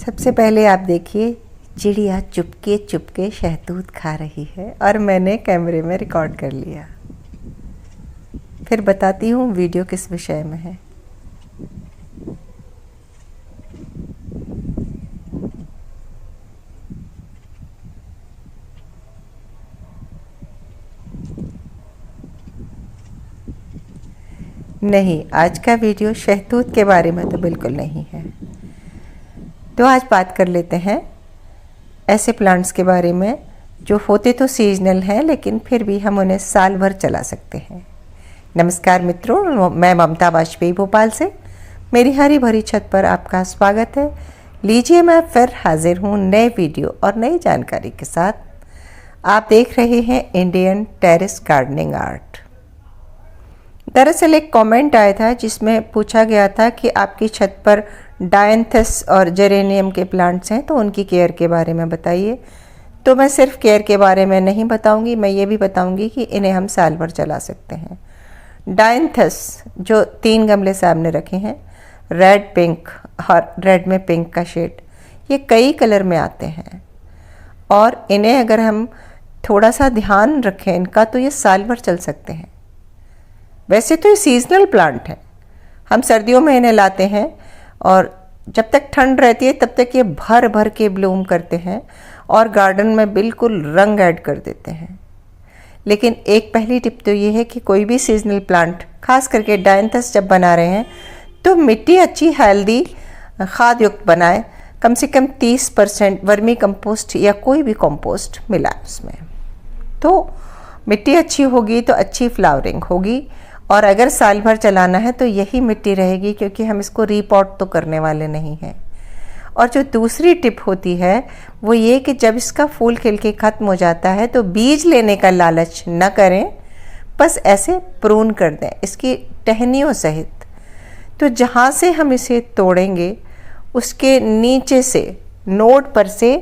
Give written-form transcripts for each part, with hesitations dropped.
सबसे पहले आप देखिए चिड़िया चुपके चुपके शहतूत खा रही है और मैंने कैमरे में रिकॉर्ड कर लिया। फिर बताती हूँ वीडियो किस विषय में है। नहीं, आज का वीडियो शहतूत के बारे में तो बिल्कुल नहीं है। तो आज बात कर लेते हैं ऐसे प्लांट्स के बारे में जो होते तो सीजनल हैं लेकिन फिर भी हम उन्हें साल भर चला सकते हैं। नमस्कार मित्रों, मैं ममता वाजपेयी भोपाल से। मेरी हरी भरी छत पर आपका स्वागत है। लीजिए, मैं फिर हाजिर हूँ नए वीडियो और नई जानकारी के साथ। आप देख रहे हैं इंडियन टेरेस गार्डनिंग आर्ट। दरअसल एक कमेंट आया था जिसमें पूछा गया था कि आपकी छत पर डायंथस और जेरेनियम के प्लांट्स हैं तो उनकी केयर के बारे में बताइए। तो मैं सिर्फ केयर के बारे में नहीं बताऊंगी, मैं ये भी बताऊंगी कि इन्हें हम साल भर चला सकते हैं। डायंथस जो 3 गमले सामने रखे हैं, रेड पिंक और रेड में पिंक का शेड, ये कई कलर में आते हैं और इन्हें अगर हम थोड़ा सा ध्यान रखें इनका तो ये साल भर चल सकते हैं। वैसे तो ये सीजनल प्लांट है, हम सर्दियों में इन्हें लाते हैं और जब तक ठंड रहती है तब तक ये भर भर के ब्लूम करते हैं और गार्डन में बिल्कुल रंग ऐड कर देते हैं। लेकिन एक पहली टिप तो ये है कि कोई भी सीजनल प्लांट, खास करके डायंथस जब बना रहे हैं तो मिट्टी अच्छी हेल्दी खाद युक्त बनाएं। कम से कम 30% वर्मी कंपोस्ट या कोई भी कंपोस्ट मिलाएं उसमें, तो मिट्टी अच्छी होगी तो अच्छी फ्लावरिंग होगी। और अगर साल भर चलाना है तो यही मिट्टी रहेगी क्योंकि हम इसको रीपॉट तो करने वाले नहीं हैं। और जो दूसरी टिप होती है वो ये कि जब इसका फूल खिल के ख़त्म हो जाता है तो बीज लेने का लालच न करें, बस ऐसे प्रून कर दें इसकी टहनियों सहित। तो जहाँ से हम इसे तोड़ेंगे उसके नीचे से नोड पर से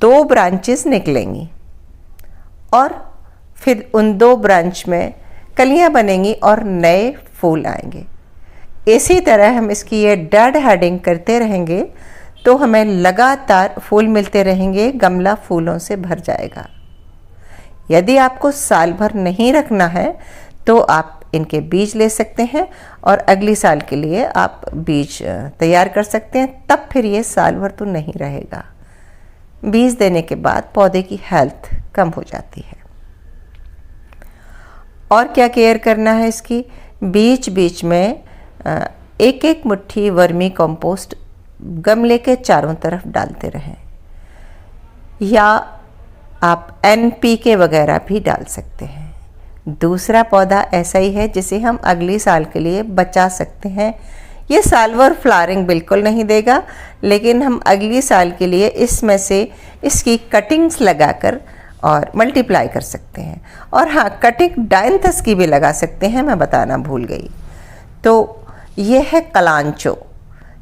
2 ब्रांचेस निकलेंगी और फिर उन 2 ब्रांच में कलियां बनेंगी और नए फूल आएंगे। इसी तरह हम इसकी ये डेड हेडिंग करते रहेंगे तो हमें लगातार फूल मिलते रहेंगे, गमला फूलों से भर जाएगा। यदि आपको साल भर नहीं रखना है तो आप इनके बीज ले सकते हैं और अगली साल के लिए आप बीज तैयार कर सकते हैं। तब फिर ये साल भर तो नहीं रहेगा। बीज देने के बाद पौधे की हेल्थ कम हो जाती है। और क्या केयर करना है इसकी, बीच बीच में एक एक मुट्ठी वर्मी कंपोस्ट गमले के चारों तरफ डालते रहें, या आप NPK वगैरह भी डाल सकते हैं। दूसरा पौधा ऐसा ही है जिसे हम अगली साल के लिए बचा सकते हैं। ये साल भर फ्लावरिंग बिल्कुल नहीं देगा लेकिन हम अगली साल के लिए इसमें से इसकी कटिंग्स लगाकर और मल्टीप्लाई कर सकते हैं। और हाँ, कटिंग डायंथस की भी लगा सकते हैं, मैं बताना भूल गई। तो ये है कलांचो।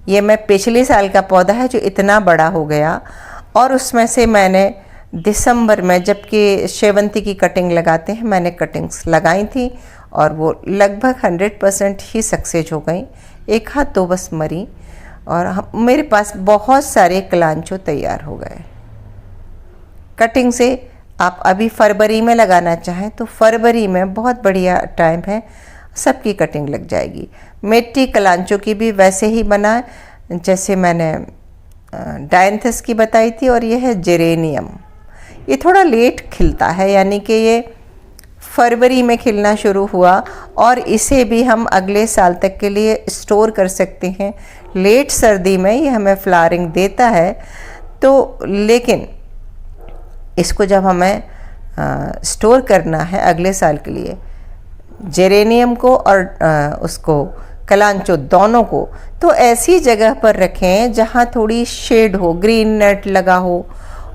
ये मैं पिछले साल का पौधा है जो इतना बड़ा हो गया और उसमें से मैंने दिसंबर में, जबकि शेवंती की कटिंग लगाते हैं, मैंने कटिंग्स लगाई थी और वो लगभग 100% ही सक्सेस हो गई। 1 हाथ 2 बस मरी और मेरे पास बहुत सारे कलांचो तैयार हो गए। कटिंग से आप अभी फरवरी में लगाना चाहें तो फरवरी में बहुत बढ़िया टाइम है, सबकी कटिंग लग जाएगी। मिट्टी कलांचो की भी वैसे ही बना जैसे मैंने डायंथस की बताई थी। और ये है जेरेनियम। ये थोड़ा लेट खिलता है, यानी कि ये फरवरी में खिलना शुरू हुआ और इसे भी हम अगले साल तक के लिए स्टोर कर सकते हैं। लेट सर्दी में ये हमें फ्लावरिंग देता है तो, लेकिन इसको जब हमें स्टोर करना है अगले साल के लिए, जेरेनियम को और उसको कलांचो दोनों को, तो ऐसी जगह पर रखें जहाँ थोड़ी शेड हो, ग्रीन नेट लगा हो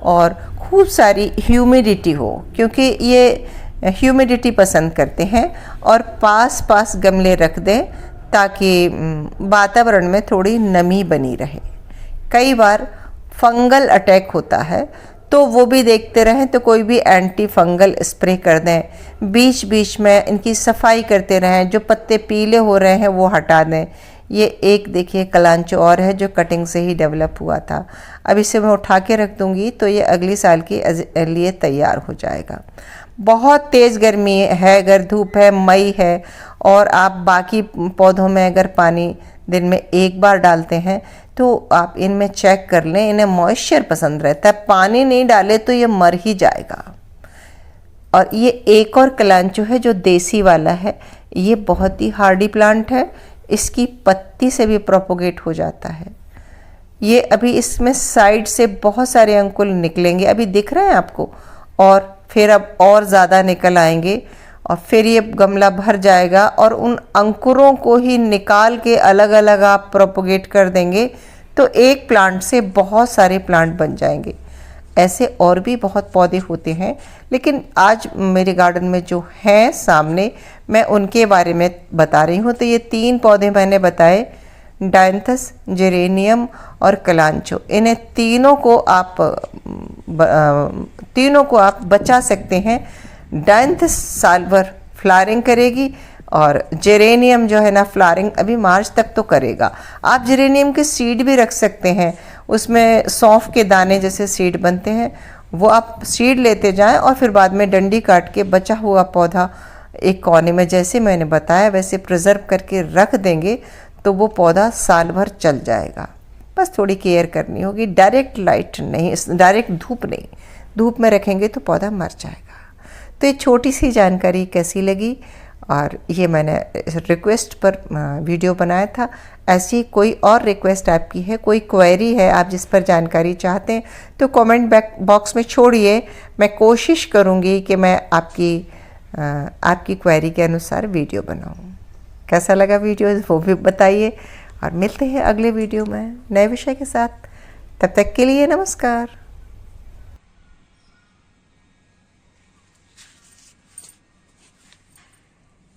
और खूब सारी ह्यूमिडिटी हो, क्योंकि ये ह्यूमिडिटी पसंद करते हैं। और पास पास गमले रख दें ताकि वातावरण में थोड़ी नमी बनी रहे। कई बार फंगल अटैक होता है तो वो भी देखते रहें, तो कोई भी एंटी फंगल स्प्रे कर दें। बीच बीच में इनकी सफाई करते रहें, जो पत्ते पीले हो रहे हैं वो हटा दें। ये एक देखिए कलांचो और है जो कटिंग से ही डेवलप हुआ था। अब इसे मैं उठा के रख दूँगी तो ये अगली साल के लिए तैयार हो जाएगा। बहुत तेज़ गर्मी है, अगर धूप है, मई है और आप बाकी पौधों में अगर पानी दिन में एक बार डालते हैं तो आप इनमें चेक कर लें, इन्हें मॉइस्चर पसंद रहता है। पानी नहीं डाले तो ये मर ही जाएगा। और ये एक और कलांचो है जो देसी वाला है, ये बहुत ही हार्डी प्लांट है, इसकी पत्ती से भी प्रोपोगेट हो जाता है। ये अभी इसमें साइड से बहुत सारे अंकुर निकलेंगे, अभी दिख रहे हैं आपको, और फिर अब और ज़्यादा निकल आएंगे और फिर ये गमला भर जाएगा और उन अंकुरों को ही निकाल के अलग अलग आप प्रोपोगेट कर देंगे तो एक प्लांट से बहुत सारे प्लांट बन जाएंगे। ऐसे और भी बहुत पौधे होते हैं, लेकिन आज मेरे गार्डन में जो हैं सामने मैं उनके बारे में बता रही हूँ। तो ये 3 पौधे मैंने बताए, डायंथस, जेरेनियम और कलांचो। इन्हें तीनों को आप बचा सकते हैं। डायंथस साल भर फ्लावरिंग करेगी और जेरेनियम जो है ना फ्लावरिंग अभी मार्च तक तो करेगा। आप जेरेनियम के सीड भी रख सकते हैं, उसमें सौंफ के दाने जैसे सीड बनते हैं, वो आप सीड लेते जाएं और फिर बाद में डंडी काट के बचा हुआ पौधा एक कोने में जैसे मैंने बताया वैसे प्रिजर्व करके रख देंगे तो वो पौधा साल भर चल जाएगा। बस थोड़ी केयर करनी होगी, डायरेक्ट लाइट नहीं, डायरेक्ट धूप नहीं, धूप में रखेंगे तो पौधा मर जाएगा। तो ये छोटी सी जानकारी कैसी लगी, और ये मैंने रिक्वेस्ट पर वीडियो बनाया था। ऐसी कोई और रिक्वेस्ट आपकी है, कोई क्वेरी है आप जिस पर जानकारी चाहते हैं तो कमेंट बॉक्स में छोड़िए। मैं कोशिश करूँगी कि मैं आपकी क्वेरी के अनुसार वीडियो बनाऊँ। कैसा लगा वीडियो वो भी बताइए, और मिलते हैं अगले वीडियो में नए विषय के साथ। तब तक के लिए नमस्कार।